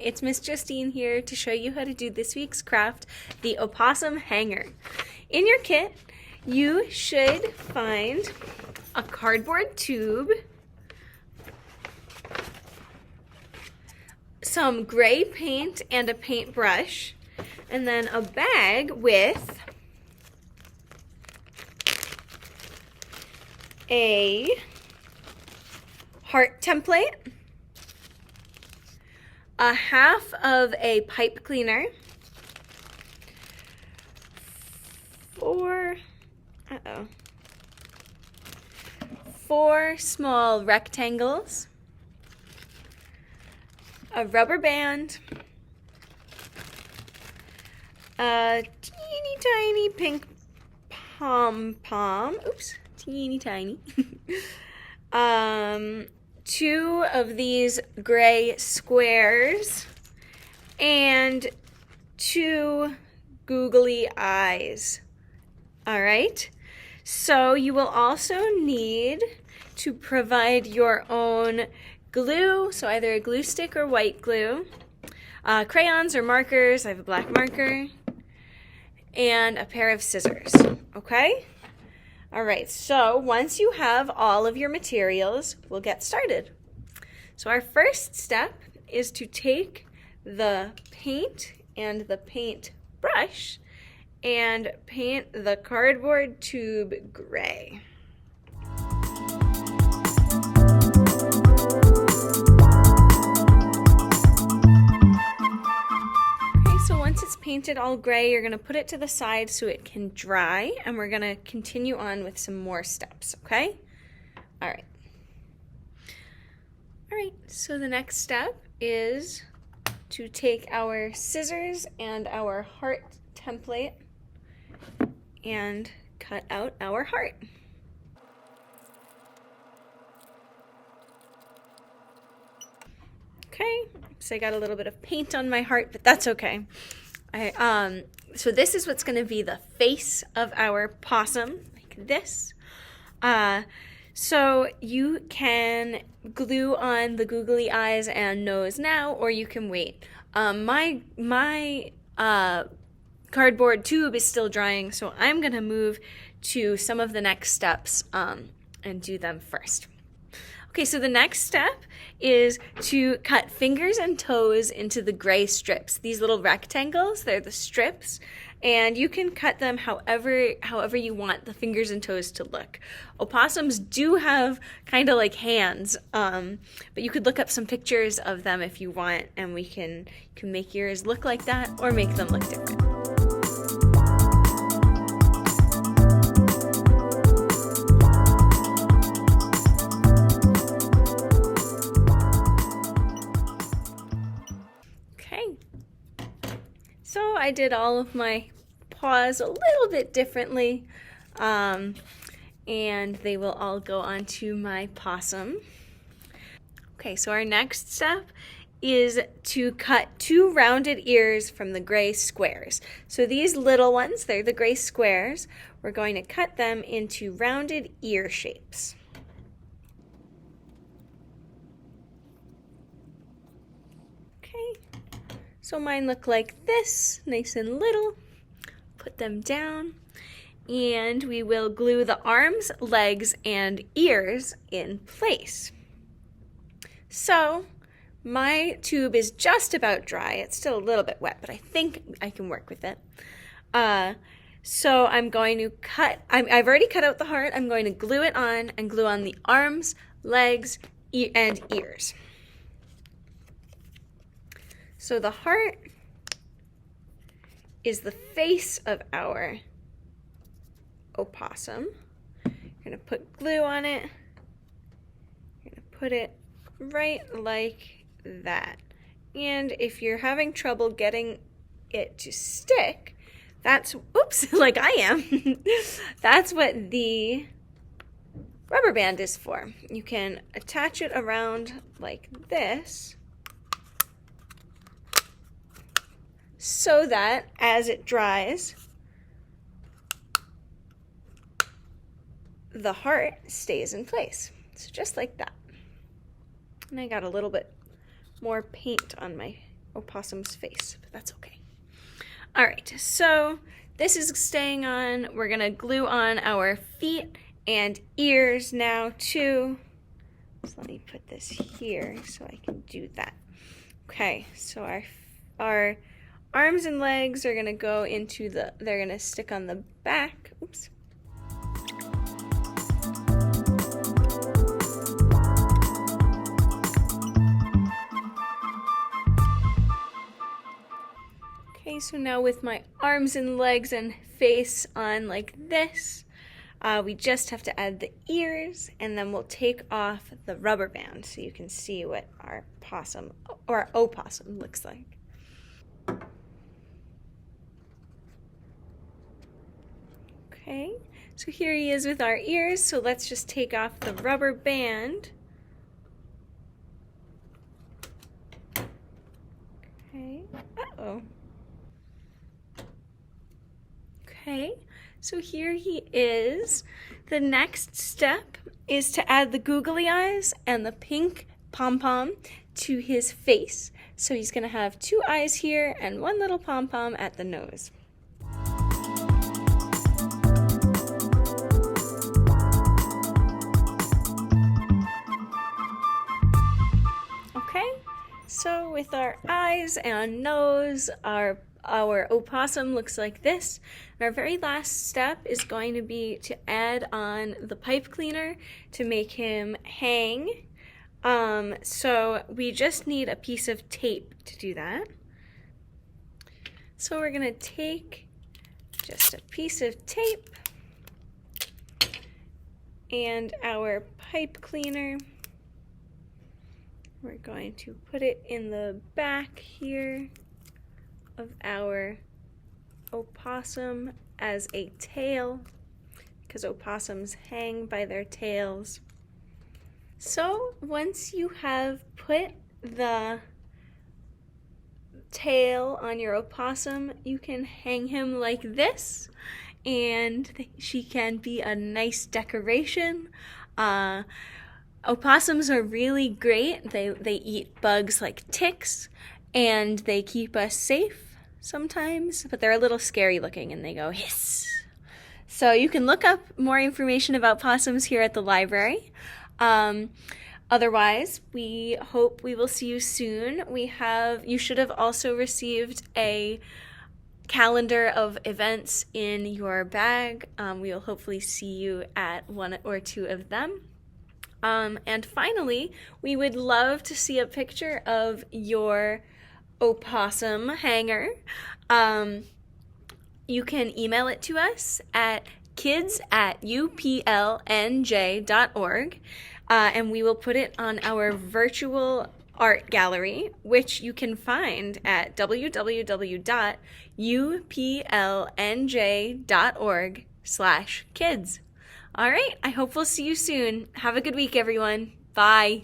it's Miss Justine here to show you how to do this week's craft, the Opossum Hanger. In your kit, you should find a cardboard tube, some gray paint and a paintbrush, and then a bag with a heart template, a half of a pipe cleaner, four small rectangles, a rubber band, a teeny tiny pink pom-pom, oops, teeny tiny, two of these gray squares, and two googly eyes. All right, so you will also need to provide your own glue, so either a glue stick or white glue, crayons or markers. I have a black marker, and a pair of scissors, okay? All right, so once you have all of your materials, we'll get started. So our first step is to take the paint and the paint brush and paint the cardboard tube gray. Once it's painted all gray, you're going to put it to the side so it can dry, and we're going to continue on with some more steps, okay? All right, so the next step is to take our scissors and our heart template and cut out our heart. Okay, so I got a little bit of paint on my heart, but that's okay. So this is what's going to be the face of our possum, like this. So you can glue on the googly eyes and nose now, or you can wait. My cardboard tube is still drying, so I'm going to move to some of the next steps and do them first. Okay, so the next step is to cut fingers and toes into the gray strips. These little rectangles, they're the strips, and you can cut them however you want the fingers and toes to look. Opossums do have kind of like hands, but you could look up some pictures of them if you want, and you can make yours look like that or make them look different. So I did all of my paws a little bit differently, and they will all go onto my possum. Okay, so our next step is to cut two rounded ears from the gray squares. So these little ones, they're the gray squares. We're going to cut them into rounded ear shapes. So mine look like this, nice and little. Put them down, and we will glue the arms, legs, and ears in place. So my tube is just about dry. It's still a little bit wet, but I think I can work with it. So I'm going to I've already cut out the heart. I'm going to glue it on and glue on the arms, legs, and ears. So the heart is the face of our opossum. You're going to put glue on it. You're going to put it right like that. And if you're having trouble getting it to stick, that's, oops, like I am, that's what the rubber band is for. You can attach it around like this, so that as it dries, the heart stays in place. So just like that. And I got a little bit more paint on my opossum's face, but that's okay. All right, so this is staying on. We're gonna glue on our feet and ears now too. So let me put this here so I can do that. Okay, so our arms and legs are gonna go into they're gonna stick on the back. Oops. Okay, so now with my arms and legs and face on like this, we just have to add the ears, and then we'll take off the rubber band so you can see what our possum or opossum looks like. Okay, so here he is with our ears, so let's just take off the rubber band. Okay, uh-oh. Okay, so here he is. The next step is to add the googly eyes and the pink pom-pom to his face. So he's gonna have 2 eyes here and 1 little pom-pom at the nose. Okay, so with our eyes and nose, our opossum looks like this. And our very last step is going to be to add on the pipe cleaner to make him hang. So we just need a piece of tape to do that. So we're gonna take just a piece of tape and our pipe cleaner. We're going to put it in the back here of our opossum as a tail, because opossums hang by their tails. So once you have put the tail on your opossum, you can hang him like this, and she can be a nice decoration. Opossums are really great. They eat bugs like ticks, and they keep us safe sometimes, but they're a little scary looking and they go hiss. So you can look up more information about possums here at the library. Otherwise, we hope we will see you soon. You should have also received a calendar of events in your bag. We will hopefully see you at 1 or 2 of them. And finally, we would love to see a picture of your opossum hanger. You can email it to us at kids@uplnj.org, and we will put it on our virtual art gallery, which you can find at www.uplnj.org/kids. All right, I hope we'll see you soon. Have a good week, everyone. Bye.